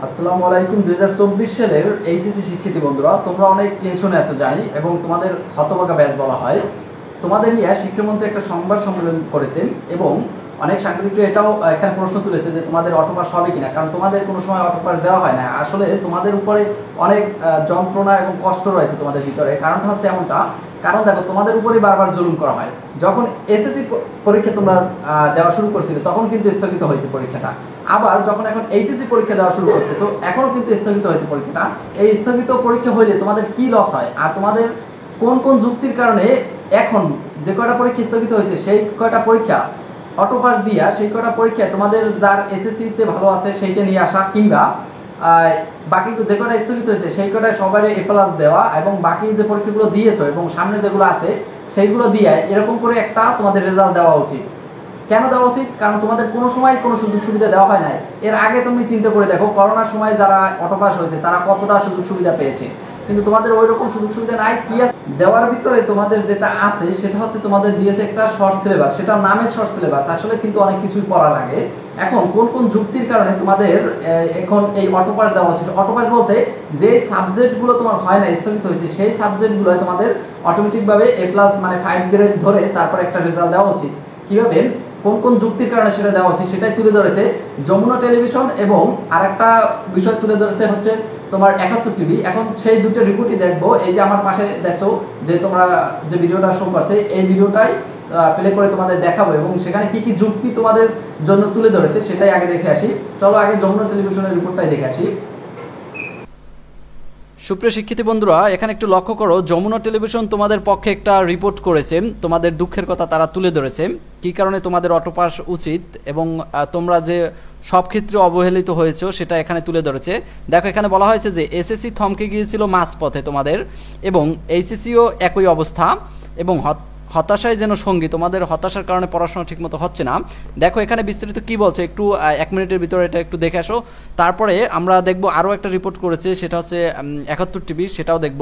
আসসালামু আলাইকুম। 2024 সালের এইচএসসি শিক্ষার্থী বন্ধুরা, তোমরা অনেক টেনশনে আছো জানি এবং তোমাদের হতভাগা ব্যাচ বলা হয়। তোমাদের নিয়ে শিক্ষামন্ত্রী একটা সংবাদ সম্মেলন করেছেন এবং অনেক সাংবাদিকরা এটাও এখানে প্রশ্ন তুলেছে যে তোমাদের অটোপাস হবে কিনা, কারণ তোমাদের কোনো সময় অটোপাস দেওয়া হয় না। আসলে তোমাদের উপরে অনেক যন্ত্রণা এবং কষ্ট রয়েছে তোমাদের ভিতরে। কারণটা হচ্ছে এমনটা, কারণ দেখো তোমাদের উপরেই বারবার জুলুম করা হয়। যখন এসএসসি পরীক্ষা তোমরা দেওয়া শুরু করছিলে তখন কিন্তু স্থগিত হয়েছে পরীক্ষাটা। আবার যখন এখন এইচএসসি পরীক্ষা দেওয়া শুরু করতেছো এখনো কিন্তু স্থগিত হয়েছে পরীক্ষাটা। এই স্থগিত পরীক্ষা হইলে তোমাদের কি লস হয় আর তোমাদের কোন কোন যুক্তির কারণে এখন যে কয়টা পরীক্ষা স্থগিত হয়েছে সেই কয়টা পরীক্ষা অটোপাস দিয়া সেই কয়টা পরীক্ষায় তোমাদের যার এসএসসি তে ভালো আছে সেইটা নিয়ে আসা, কিংবা বাকি যে কয়টা স্থগিত হয়েছে সেই কয়টায় সবাই এ প্লাস দেওয়া এবং বাকি যে পরীক্ষাগুলো দিয়েছো এবং সামনে যেগুলো আছে সেইগুলো দিয়ে এরকম করে একটা তোমাদের রেজাল্ট দেওয়া উচিত। কেন দেওয়া উচিত? কারণ তোমাদের কোনো সময় কোনো সুযোগ সুবিধা দেওয়া হয় নাই। এর আগে তুমি চিন্তা করে দেখো, করোনার সময় যারা অটোপাস হয়েছে তারা কতটা সুযোগ সুবিধা পেয়েছে, কিন্তু তোমাদের ওই রকম সুযোগ সুবিধা নাই। কি দেওয়ার ভিতরে তোমাদের যেটা আছে সেটা হচ্ছে তোমাদের দিয়েছে একটা শর্ট সিলেবাস, সেটা নামের শর্ট সিলেবাস, আসলে কিন্তু অনেক কিছুই পড়া লাগে। এখন কোন কোন যুক্তির কারণে তোমাদের এখন এই অটোপাস দেওয়া হচ্ছে? অটোপাস বলতে যে সাবজেক্টগুলো তোমার হয় না, স্থগিত হয়েছে, সেই সাবজেক্টগুলো তোমাদের অটোমেটিক ভাবে এ প্লাস মানে 5 গ্রেড ধরে তারপর একটা রেজাল্ট দেওয়া উচিত। কিভাবে, কোন কোন যুক্তির কারণে সেটা দেওয়া উচিত সেটাই তুলে ধরেছে যমুনা টেলিভিশন, এবং আরেকটা বিষয় তুলে ধরেছে হচ্ছে তোমার 71 টিভি। এখন সেই দুটো রিপোর্টই দেখবো। এই যে আমার পাশে দেখছো যে তোমরা যে ভিডিওটা শো করছে, এই ভিডিওটাই প্লে করে তোমাদের দেখাবো এবং সেখানে কি কি যুক্তি তোমাদের জন্য তুলে ধরেছে সেটাই আগে দেখে আসি। চলো আগে যমুনা টেলিভিশনের রিপোর্টটাই দেখে আসি। সুপ্রিয় শিক্ষার্থী বন্ধুরা, এখানে একটু লক্ষ্য করো, যমুনা টেলিভিশন তোমাদের পক্ষে একটা রিপোর্ট করেছে, তোমাদের দুঃখের কথা তারা তুলে ধরেছে, কি কারণে তোমাদের অটোপাস উচিত এবং তোমরা যে সব ক্ষেত্রে অবহেলিত হয়েছে সেটা এখানে তুলে ধরেছে। দেখো এখানে বলা হয়েছে যে এসএসসি থমকে গিয়েছিল মাঝপথে তোমাদের, এবং এইচএসসিও একই অবস্থা, এবং হতাশায় যেন সঙ্গী, তোমাদের হতাশার কারণে পড়াশোনা ঠিকমতো হচ্ছে না। দেখো এখানে বিস্তারিত কি বলছে, একটু 1 মিনিটের ভিতরে এটা একটু দেখে আসো। তারপরে আমরা দেখব আরও একটা রিপোর্ট করেছে, সেটা হচ্ছে 71 টিভি, সেটাও দেখব,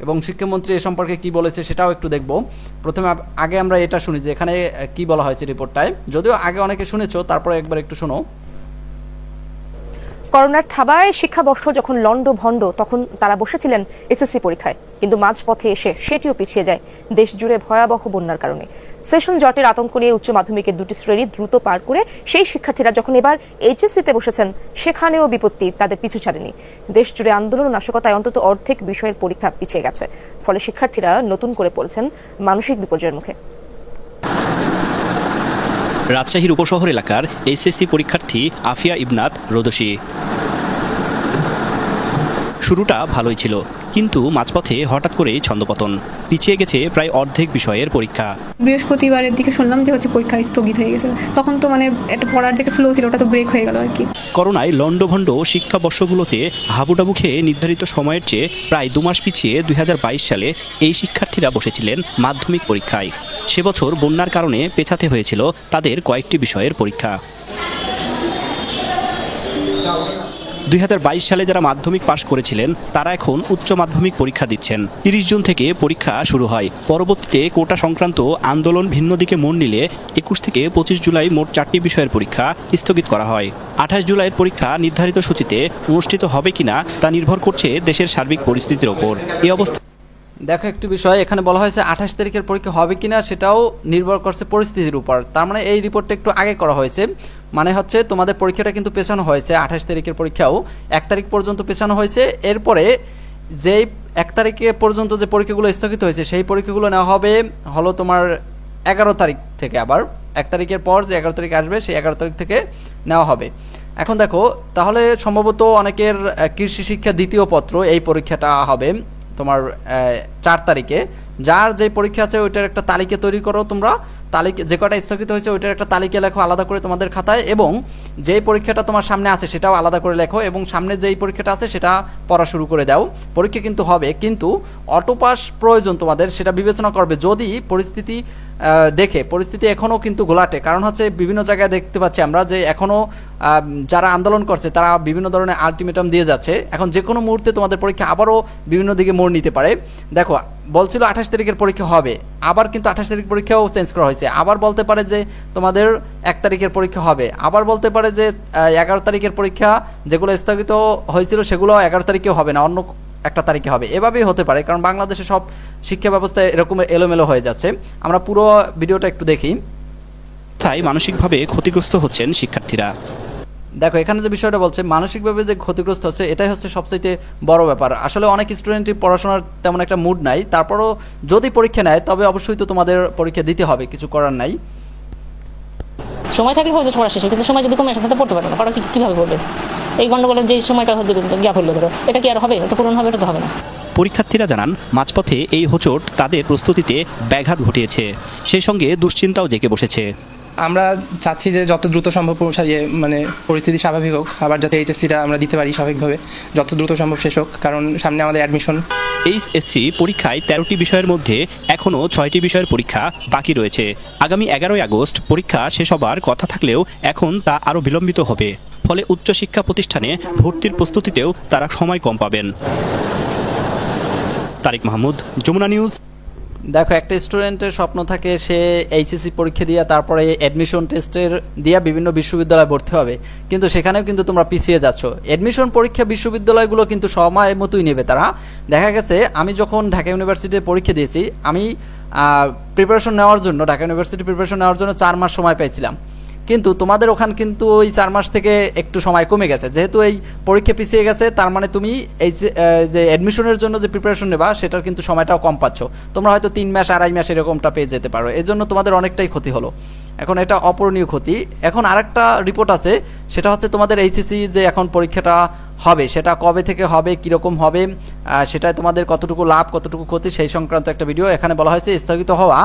এবং শিক্ষামন্ত্রী এ সম্পর্কে কি বলেছে সেটাও একটু দেখব। প্রথমে আগে আমরা এটা শুনি যে এখানে কি বলা হয়েছে রিপোর্টটায়, যদিও আগে অনেকে শুনেছো, তারপরে একবার একটু শোনো। করোনার থাবায় শিক্ষাবর্ষ যখন লন্ডভন্ড তখন তারা বসেছিলেন এসএসসি পরীক্ষায়, কিন্তু মাঝপথে এসে সেটিও পিছিয়ে যায় দেশ জুড়ে ভয়াবহ বন্যার কারণে। সেশন জটের আতঙ্ক নিয়ে উচ্চ মাধ্যমিকের 2টি শ্রেণী দ্রুত পার করে সেই শিক্ষার্থীরা যখন এবার এইচএসসিতে বসেছেন সেখানেও বিপত্তি তাদের পিছু ছাড়েনি। দেশ জুড়ে আন্দোলন ও নাশকতায় অন্তত অর্ধেক বিষয়ের পরীক্ষা পিছিয়ে গেছে, ফলে শিক্ষার্থীরা নতুন করে পড়েছেন মানসিক বিপর্যয়ের মুখে। রাজশাহীর উপশহর এলাকার এইচএসসি পরীক্ষার্থী আফিয়া ইবনাত রোদসী। শুরুটা ভালোই ছিল, কিন্তু মাঝপথে হঠাৎ করেই ছন্দপতন, পিছিয়ে গেছে প্রায় অর্ধেক বিষয়ের পরীক্ষা। বৃহস্পতিবারের দিকে শুনলাম যে পরীক্ষা স্থগিত হয়ে গেছে, তখন তো একটা পড়ার যে ফ্লো ছিল ওটা তো ব্রেক হয়ে গেল আর কি। করোনায় লন্ডভন্ড শিক্ষাবর্ষগুলোতে হাবুডাবু খেয়ে নির্ধারিত সময়ের চেয়ে প্রায় 2 মাস পিছিয়ে 2022 সালে এই শিক্ষার্থীরা বসেছিলেন মাধ্যমিক পরীক্ষায়। সে বছর বন্যার কারণে পেছাতে হয়েছিল তাদের কয়েকটি বিষয়ের পরীক্ষা। 2022 সালে যারা মাধ্যমিক পাশ করেছিলেন তারা এখন উচ্চ মাধ্যমিক পরীক্ষা দিচ্ছেন। 30 জুন থেকে পরীক্ষা শুরু হয়। পরবর্তীতে কোটা সংক্রান্ত আন্দোলন ভিন্ন দিকে মোড় নিলে 21 থেকে 25 জুলাই মোট 4টি বিষয়ের পরীক্ষা স্থগিত করা হয়। 28 জুলাইয়ের পরীক্ষা নির্ধারিত সূচিতে অনুষ্ঠিত হবে কিনা তা নির্ভর করছে দেশের সার্বিক পরিস্থিতির ওপর। এই অবস্থা দেখো একটি বিষয় এখানে বলা হয়েছে 28 তারিখের পরীক্ষা হবে কিনা সেটাও নির্ভর করছে পরিস্থিতির উপর। তার মানে এই রিপোর্টটা একটু আগে করা হয়েছে, মানে হচ্ছে তোমাদের পরীক্ষাটা কিন্তু পেছানো হয়েছে। 28 তারিখের পরীক্ষাও 1 তারিখ পর্যন্ত পেছানো হয়েছে। এরপরে যেই 1 তারিখে পর্যন্ত যে পরীক্ষাগুলো স্থগিত হয়েছে সেই পরীক্ষাগুলো নেওয়া হবে হলো তোমার 11 তারিখ থেকে। আবার 1 তারিখের পর যে 11 তারিখ আসবে সেই 11 তারিখ থেকে নেওয়া হবে। এখন দেখো তাহলে সম্ভবত অনেকের কৃষি শিক্ষা দ্বিতীয় পত্র এই পরীক্ষাটা হবে তোমার 4 তারিখে। যার যে পরীক্ষা আছে ওইটার একটা তালিকা তৈরি করো তোমরা, তালিকা যে কটা স্থগিত হয়েছে ওইটার একটা তালিকা লেখো আলাদা করে তোমাদের খাতায়, এবং যেই পরীক্ষাটা তোমার সামনে আছে সেটাও আলাদা করে লেখো, এবং সামনে যেই পরীক্ষাটা আছে সেটা পড়া শুরু করে দাও। পরীক্ষা কিন্তু হবে, কিন্তু অটোপাস প্রয়োজন তোমাদের, সেটা বিবেচনা করবে যদি পরিস্থিতি দেখে। পরিস্থিতি এখনও কিন্তু ঘোলাটে, কারণ হচ্ছে বিভিন্ন জায়গায় দেখতে পাচ্ছি আমরা যে এখনও যারা আন্দোলন করছে তারা বিভিন্ন ধরনের আলটিমেটাম দিয়ে যাচ্ছে। এখন যে কোনো মুহূর্তে তোমাদের পরীক্ষা আবারও বিভিন্ন দিকে মোড় নিতে পারে। দেখো বলছিল 28 তারিখের পরীক্ষা হবে, আবার কিন্তু 28 তারিখ পরীক্ষাও চেঞ্জ করা হয়েছে। আবার বলতে পারে যে তোমাদের 1 তারিখের পরীক্ষা হবে, আবার বলতে পারে যে 11 তারিখের পরীক্ষা যেগুলো স্থগিত হয়েছিল সেগুলো 11 তারিখেও হবে না, অন্য একটা তারিখে হবে। এভাবেই হতে পারে, কারণ বাংলাদেশে সব শিক্ষা ব্যবস্থা এরকম এলোমেলো হয়ে যাচ্ছে। আমরা পুরো ভিডিওটা একটু দেখি। তাই মানসিকভাবে ক্ষতিগ্রস্ত হচ্ছেন শিক্ষার্থীরা। দেখো এখানে যে বিষয়টা বলছে মানসিকভাবে যে ক্ষতিগ্রস্ত হচ্ছে, এটাই হচ্ছে সবচেয়ে বড় ব্যাপার। আসলে অনেক স্টুডেন্টই পড়াশোনার তেমন একটা মুড নাই, তারপরও যদি পরীক্ষা নেয় তবে অবশ্যই তো তোমাদের পরীক্ষা দিতে হবে, কিছু করার নাই। সময় থাকলে হয়তো পড়া শেষ, কিন্তু সময় যদি কমে আসে তাহলে পড়তে পারবে না, পড়া কীভাবে করবে? এই গণ্ডগোলের যে সময়টা গ্যাপ হলো ধরো, এটা কি আর হবে? এটা পূরণ হবে? এটা তো হবে না। পরীক্ষার্থীরা জানান মাঝপথে এই হোঁচট তাদের প্রস্তুতিতে ব্যাঘাত ঘটিয়েছে, সেই সঙ্গে দুশ্চিন্তাও জেঁকে বসেছে। আমরা চাচ্ছি যে যত দ্রুত সম্ভব মানে পরিস্থিতি স্বাভাবিক হোক, আবার যাতে এইচএসসিটা আমরা দিতে পারি স্বাভাবিকভাবে, যত দ্রুত সম্ভব শেষ হোক, কারণ সামনে আমাদের অ্যাডমিশন। এইচএসসি পরীক্ষায় 13টি বিষয়ের মধ্যে এখনও 6টি বিষয়ের পরীক্ষা বাকি রয়েছে। আগামী 11 আগস্ট পরীক্ষা শেষ হবার কথা থাকলেও এখন তা আরও বিলম্বিত হবে, ফলে উচ্চশিক্ষা প্রতিষ্ঠানে ভর্তির প্রস্তুতিতেও তারা সময় কম পাবেন। তারিক মাহমুদ, যমুনা নিউজ। দেখো একটা স্টুডেন্টের স্বপ্ন থাকে সে এইচএসসি পরীক্ষা দিয়ে তারপরে অ্যাডমিশন টেস্টের দিয়ে বিভিন্ন বিশ্ববিদ্যালয়ে ভর্তি হবে, কিন্তু সেখানেও কিন্তু তোমরা পিছিয়ে যাচ্ছ। অ্যাডমিশন পরীক্ষা বিশ্ববিদ্যালয়গুলো কিন্তু সময় মতোই নেবে তারা। দেখা গেছে আমি যখন ঢাকা ইউনিভার্সিটিতে পরীক্ষা দিয়েছি, আমি প্রিপারেশন নেওয়ার জন্য ঢাকা ইউনিভার্সিটি প্রিপারেশন নেওয়ার জন্য 4 মাস সময় পেয়েছিলাম, কিন্তু তোমাদের ওখানে কিন্তু ওই 4 মাস থেকে একটু সময় কমে গেছে। যেহেতু এই পরীক্ষা পিছিয়ে গেছে, তার মানে তুমি এই যে অ্যাডমিশনের জন্য যে প্রিপারেশন নেবা সেটার কিন্তু সময়টাও কম পাচ্ছ। তোমরা হয়তো 3 মাস 2.5 মাস এরকমটা পেয়ে যেতে পারো, এই জন্য তোমাদের অনেকটাই ক্ষতি হলো। এখন এটা অপূরণীয় ক্ষতি। এখন আরেকটা রিপোর্ট আছে, সেটা হচ্ছে তোমাদের এইচএসসি যে এখন পরীক্ষাটা হবে সেটা কবে থেকে হবে, কীরকম হবে, সেটাই তোমাদের কতটুকু লাভ কতটুকু ক্ষতি সেই সংক্রান্ত একটা ভিডিও। এখানে বলা হয়েছে স্থগিত হওয়া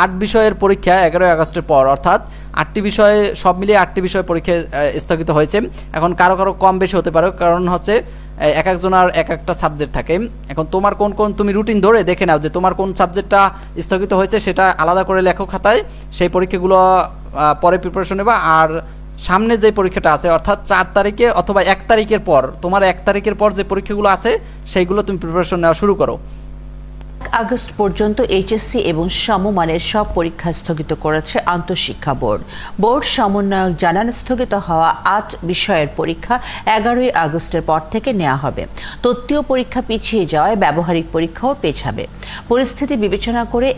8 বিষয়ের পরীক্ষা 11 আগস্টের পর, অর্থাৎ 8টি বিষয়ে সব মিলিয়ে 8টি বিষয় পরীক্ষা স্থগিত হয়েছে। এখন কারো কারো কম বেশি হতে পারে, কারণ হচ্ছে এক একজনের এক একটা সাবজেক্ট থাকে। এখন তোমার কোন কোন তুমি রুটিন ধরে দেখে নাও যে তোমার কোন সাবজেক্টটা স্থগিত হয়েছে, সেটা আলাদা করে লেখো খাতায়, সেই পরীক্ষাগুলো পরে প্রিপারেশন নেবা। আর সামনে যে পরীক্ষাটা আছে অর্থাৎ 4 তারিখে অথবা 1 তারিখের পর, তোমার 1 তারিখের পর যে পরীক্ষাগুলো আছে সেইগুলো তুমি প্রিপারেশন নেওয়া শুরু করো। আগস্ট পর্যন্ত এইচএসসি এবং সমমানের সব পরীক্ষা স্থগিত করেছে আন্তঃশিক্ষা বোর্ড। বোর্ড সমন্বয়ক জানান স্থগিত হওয়া 8 বিষয়ের পরীক্ষা 11 আগস্টের পর থেকে নেওয়া হবে। তত্ত্বীয় পরীক্ষা পিছিয়ে যাওয়ায় ব্যবহারিক পরীক্ষাও পেছাবে। পরিস্থিতি বিবেচনা করে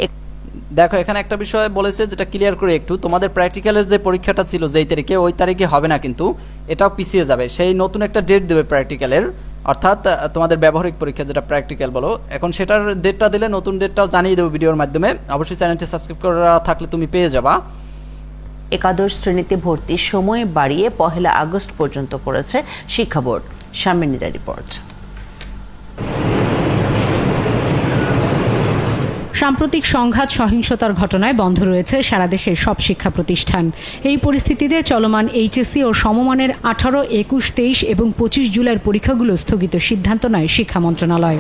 দেখো এখানে একটা বিষয় বলেছে যেটা ক্লিয়ার করে একটু, তোমাদের প্র্যাকটিক্যালের যে পরীক্ষাটা ছিল যেই তারিখে, ওই তারিখে হবে না, কিন্তু এটাও পিছিয়ে যাবে। সেই নতুন একটা ডেট দেবে প্র্যাকটিক্যালের, অর্থাৎ তোমাদের ব্যবহারিক পরীক্ষা যেটা প্র্যাকটিক্যাল বলো, এখন সেটার ডেটটা দিলে নতুন ডেটটাও জানিয়ে দেবো ভিডিওর মাধ্যমে। অবশ্যই চ্যানেলটি সাবস্ক্রাইব করা থাকলে তুমি পেয়ে যাবা। একাদশ শ্রেণীতে ভর্তির সময় বাড়িয়ে 1 আগস্ট পর্যন্ত করেছে শিক্ষা বোর্ড। শারমিনীরা রিপোর্ট। সাম্প্রতিক সংঘাত সহিংসতার ঘটনায় বন্ধ রয়েছে সারা দেশের সব শিক্ষা প্রতিষ্ঠান। এই পরিস্থিতিতে চলমান এইচএসসি ও সমমানের 18, 21, 23 এবং 25 জুলাইয়ের পরীক্ষাগুলো স্থগিত সিদ্ধান্ত নেয় শিক্ষা মন্ত্রণালয়।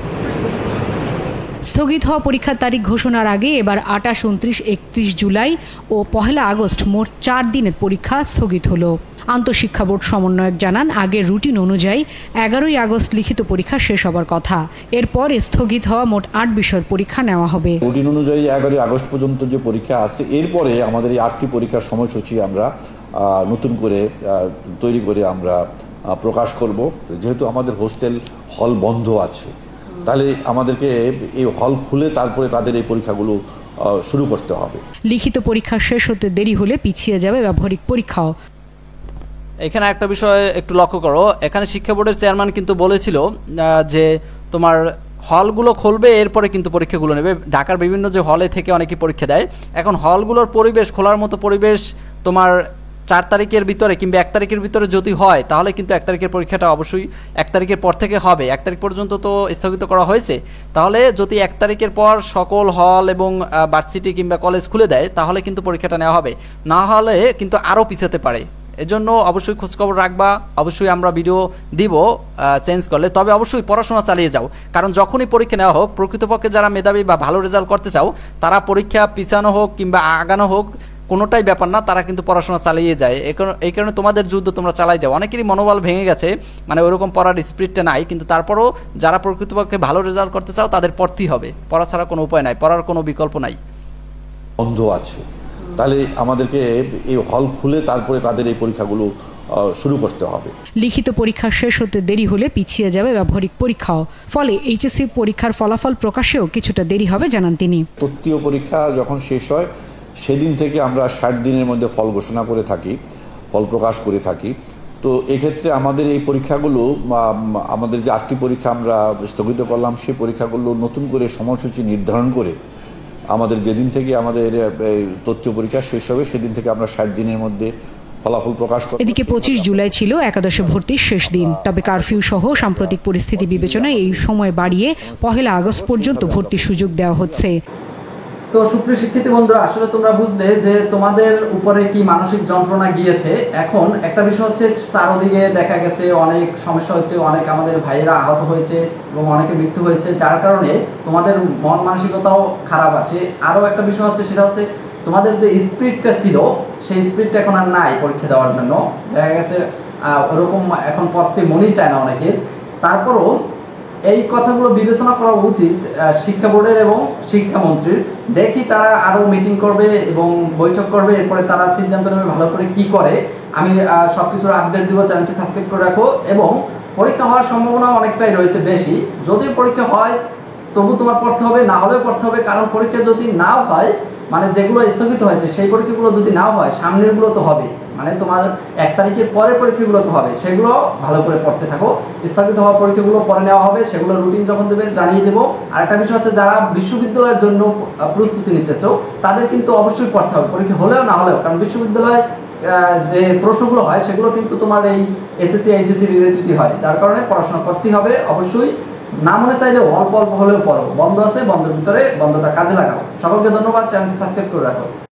স্থগিত হওয়া পরীক্ষার তারিখ ঘোষণার আগে এবার 28, 29, 31 জুলাই ও 1 আগস্ট মোট 4 দিনের পরীক্ষা স্থগিত হলো। আন্তঃশিক্ষা বোর্ড সমন্বয়ক জানান, আগের রুটিন অনুযায়ী 11 আগস্ট লিখিত পরীক্ষা শেষ হবার কথা। এরপর স্থগিত হওয়া মোট 8 বিষয়ের পরীক্ষা নেওয়া হবে। রুটিন অনুযায়ী 11 আগস্ট পর্যন্ত যে পরীক্ষা আছে, এরপরে আমাদের এই 8টি পরীক্ষার সময়সূচি আমরা নতুন করে তৈরি করে আমরা প্রকাশ করব। যেহেতু আমাদের হোস্টেল হল বন্ধ আছে, তাহলে আমাদেরকে এই হল খুলে তারপরে তাদের এই পরীক্ষাগুলো শুরু করতে হবে। লিখিত পরীক্ষা শেষ হতে দেরি হলে পিছিয়ে যাবে ব্যবহারিক পরীক্ষাও। এখানে একটা বিষয় একটু লক্ষ্য করো, এখানে শিক্ষা বোর্ডের চেয়ারম্যান কিন্তু বলেছিল যে তোমার হলগুলো খুলবে এরপরে কিন্তু পরীক্ষাগুলো নেবে। ঢাকার বিভিন্ন যে হলে থেকে অনেকে পরীক্ষা দেয়, এখন হলগুলোর পরিবেশ খোলার মতো পরিবেশ তোমার 4 তারিখের ভিতরে কিংবা 1 তারিখের ভিতরে যদি হয়, তাহলে কিন্তু 1 তারিখের পরীক্ষাটা অবশ্যই 1 তারিখের পর থেকে হবে। 1 তারিখ পর্যন্ত তো স্থগিত করা হয়েছে, তাহলে যদি 1 তারিখের পর সকল হল এবং ভার্সিটি কিংবা কলেজ খুলে দেয়, তাহলে কিন্তু পরীক্ষাটা নেওয়া হবে। না হলে কিন্তু আরও পিছাতে পারে। এজন্য অবশ্যই খোঁজখবর রাখবা। অবশ্যই আমরা ভিডিও দিব চেঞ্জ করলে, তবে অবশ্যই পড়াশোনা চালিয়ে যাও, কারণ যখনই পরীক্ষা নেওয়া হোক, প্রকৃতপক্ষে যারা মেধাবী বা ভালো রেজাল্ট করতে চাও, তারা পরীক্ষা পিছানো হোক কিংবা আগানো হোক, কোনোটাই ব্যাপার না, তারা কিন্তু পড়াশোনা চালিয়ে যায়। এই কারণে তোমাদের যুদ্ধ তোমরা চালাই যাও। অনেকেরই মনোবল ভেঙে গেছে, মানে ওইরকম পড়ার স্পিরিটটা নাই, কিন্তু তারপরও যারা প্রকৃতপক্ষে ভালো রেজাল্ট করতে চাও তাদের পড়তেই হবে, পড়া ছাড়া কোনো উপায় নাই, পড়ার কোনো বিকল্প নাই। বন্ধ আছে, তাহলে আমাদেরকে এই হল খুলে তারপরে তাদের এই পরীক্ষাগুলো শুরু করতে হবে। লিখিত পরীক্ষা শেষ হতে দেরি হলে পিছিয়ে যাবে ব্যবহারিক পরীক্ষাও, ফলে এইচএসসি পরীক্ষার ফলাফল প্রকাশেও কিছুটা দেরি হবে জানান তিনি। তৃতীয় পরীক্ষা যখন শেষ হয় সেদিন থেকে আমরা 60 দিনের মধ্যে ফল ঘোষণা করে থাকি, ফল প্রকাশ করে থাকি। তো এক্ষেত্রে আমাদের এই পরীক্ষাগুলো, আমাদের যে 8টি পরীক্ষা আমরা স্থগিত করলাম, সেই পরীক্ষাগুলো নতুন করে সময়সূচি নির্ধারণ করে আমাদের যেদিন থেকে আমাদের তথ্য পরীক্ষা শেষ হবে সেদিন থেকে আমরা 60 দিনের মধ্যে ফলাফল প্রকাশ করব। এদিকে 25 জুলাই ছিল একাদশে ভর্তির শেষ দিন, তবে কারফিউ সহ সাম্প্রতিক পরিস্থিতি বিবেচনায় এই সময় বাড়িয়ে 1 আগস্ট পর্যন্ত ভর্তির সুযোগ দেওয়া হচ্ছে। তো সুপ্রিয় শিক্ষার্থী বন্ধুরা, আসলে তোমরা বুঝলে যে তোমাদের উপরে কি মানসিক যন্ত্রণা গিয়েছে। এখন একটা বিষয় হচ্ছে, চারদিকে দেখা গেছে অনেক সমস্যা হয়েছে, অনেক আমাদের ভাইয়েরা আহত হয়েছে এবং অনেকে মৃত্যু হয়েছে, যার কারণে তোমাদের মন মানসিকতাও খারাপ আছে। আরও একটা বিষয় হচ্ছে, সেটা হচ্ছে তোমাদের যে স্পিরিটটা ছিল সেই স্পিরিটটা এখন আর নাই পরীক্ষা দেওয়ার জন্য। দেখা গেছে ওরকম এখন পড়তে মনই চায় না অনেকের। তারপরও এই কথাগুলো বিবেচনা করা উচিত শিক্ষা বোর্ডের এবং শিক্ষামন্ত্রীর। দেখি তারা আরো মিটিং করবে এবং বৈঠক করবে, এরপরে তারা সিদ্ধান্ত নেবে ভালো করে কি করে। আমি সবকিছুর আপডেট দিব, চ্যানেলটি সাবস্ক্রাইব করে রাখো। এবং পরীক্ষা হওয়ার সম্ভাবনা অনেকটাই রয়েছে বেশি। যদিও পরীক্ষা হয় তবু তোমার পড়তে হবে, না হলেও পড়তে হবে, কারণ পরীক্ষা যদি নাও হয়, মানে যেগুলো স্থগিত হয়েছে সেই পরীক্ষাগুলো যদি নাও হয়, সামনেরগুলো তো হবে, মানে তোমার 1 তারিখের পরের পরীক্ষাগুলো তো হবে, সেগুলো ভালো করে পড়তে থাকো। স্থগিত হওয়া পরীক্ষাগুলো পরে নেওয়া হবে, সেগুলো রুটিন যখন দেবে জানিয়ে দেবো। আর একটা বিষয় হচ্ছে, যারা বিশ্ববিদ্যালয়ের জন্য প্রস্তুতি নিতেছো তাদের কিন্তু অবশ্যই পড়তে হবে, পরীক্ষা হলেও না হলেও, কারণ বিশ্ববিদ্যালয়ে যে প্রশ্নগুলো হয় সেগুলো কিন্তু তোমার এই এসএসসি আইসিসি রিলেটেডই হয়, যার কারণে পড়াশোনা করতেই হবে অবশ্যই। না মনে চাইলে অল্প অল্প হলেও পড়ো, বন্ধ আছে বন্ধের ভিতরে বন্ধটা কাজে লাগাও। সকলকে ধন্যবাদ, চ্যানেলটি সাবস্ক্রাইব করে রাখো।